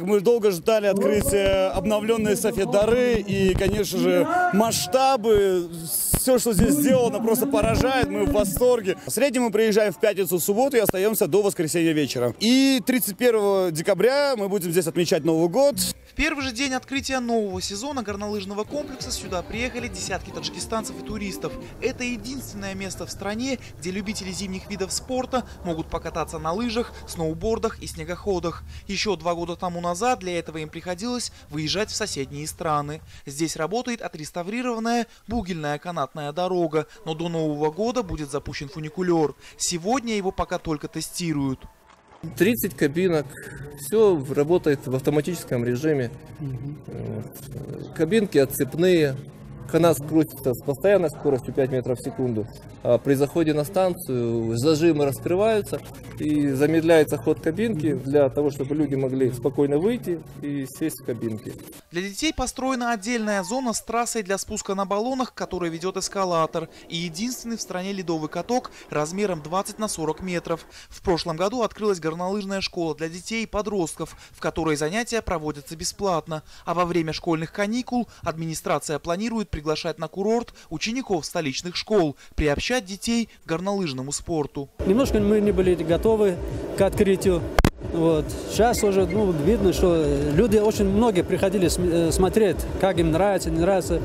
Мы долго ждали открытия обновленной Софет Дары, и, конечно же, масштабы, все, что здесь сделано, просто поражает, мы в восторге. В среднем мы приезжаем в пятницу, в субботу и остаемся до воскресенья вечера. И 31 декабря мы будем здесь отмечать Новый год. В первый же день открытия нового сезона горнолыжного комплекса сюда приехали десятки таджикистанцев и туристов. Это единственное место в стране, где любители зимних видов спорта могут покататься на лыжах, сноубордах и снегоходах. Еще 2 года тому назад для этого им приходилось выезжать в соседние страны. Здесь работает отреставрированная бугельная канатная дорога, но до Нового года будет запущен фуникулер. Сегодня его пока только тестируют. 30 кабинок, все работает в автоматическом режиме. Кабинки отцепные, канат крутится с постоянной скоростью 5 метров в секунду. А при заходе на станцию зажимы раскрываются и замедляется ход кабинки для того, чтобы люди могли спокойно выйти и сесть в кабинке. Для детей построена отдельная зона с трассой для спуска на баллонах, который ведет эскалатор, и единственный в стране ледовый каток размером 20 на 40 метров. В прошлом году открылась горнолыжная школа для детей и подростков, в которой занятия проводятся бесплатно. А во время школьных каникул администрация планирует приглашать на курорт учеников столичных школ, приобщать детей к горнолыжному спорту. Немножко мы не были готовы к открытию. Сейчас уже видно, что люди очень многие приходили смотреть, как им нравится, не нравится.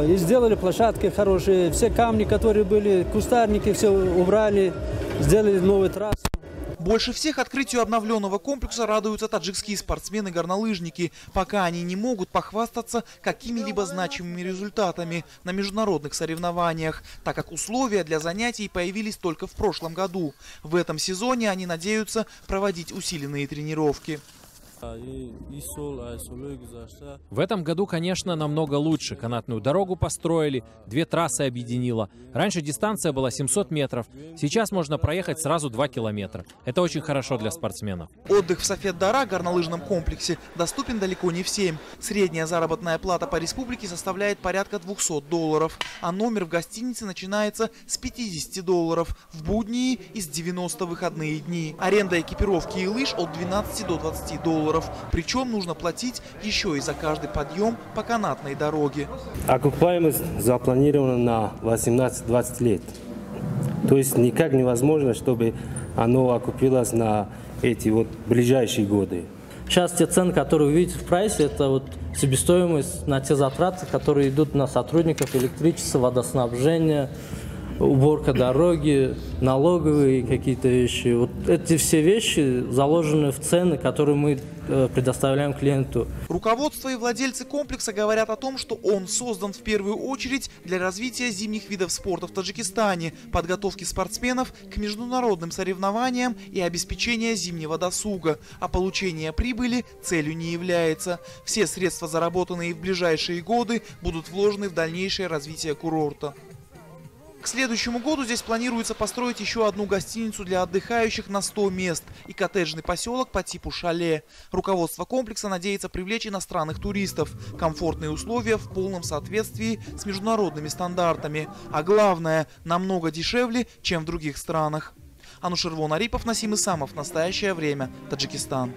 И сделали площадки хорошие, все камни, которые были, кустарники, все убрали, сделали новые трассы. Больше всех открытию обновленного комплекса радуются таджикские спортсмены-горнолыжники, пока они не могут похвастаться какими-либо значимыми результатами на международных соревнованиях, так как условия для занятий появились только в прошлом году. В этом сезоне они надеются проводить усиленные тренировки. В этом году, конечно, намного лучше. Канатную дорогу построили, 2 трассы объединила. Раньше дистанция была 700 метров. Сейчас можно проехать сразу 2 километра. Это очень хорошо для спортсменов. Отдых в Софет Дара горнолыжном комплексе доступен далеко не всем. Средняя заработная плата по республике составляет порядка $200, а номер в гостинице начинается с $50, в будние и с 90 выходные дни. Аренда экипировки и лыж от $12 до $20. Причем нужно платить еще и за каждый подъем по канатной дороге. Окупаемость запланирована на 18-20 лет. То есть никак невозможно, чтобы оно окупилось на эти ближайшие годы. Сейчас те цены, которые вы видите в прайсе, это себестоимость на те затраты, которые идут на сотрудников электричества, водоснабжения, уборка дороги, налоговые какие-то вещи. Эти все вещи заложены в цены, которые мы предоставляем клиенту. Руководство и владельцы комплекса говорят о том, что он создан в первую очередь для развития зимних видов спорта в Таджикистане, подготовки спортсменов к международным соревнованиям и обеспечения зимнего досуга. А получение прибыли целью не является. Все средства, заработанные в ближайшие годы, будут вложены в дальнейшее развитие курорта. К следующему году здесь планируется построить еще одну гостиницу для отдыхающих на 100 мест и коттеджный поселок по типу шале. Руководство комплекса надеется привлечь иностранных туристов, комфортные условия в полном соответствии с международными стандартами, а главное, намного дешевле, чем в других странах. Анушервон Арипов, Насим Исамов. Настоящее время. Таджикистан.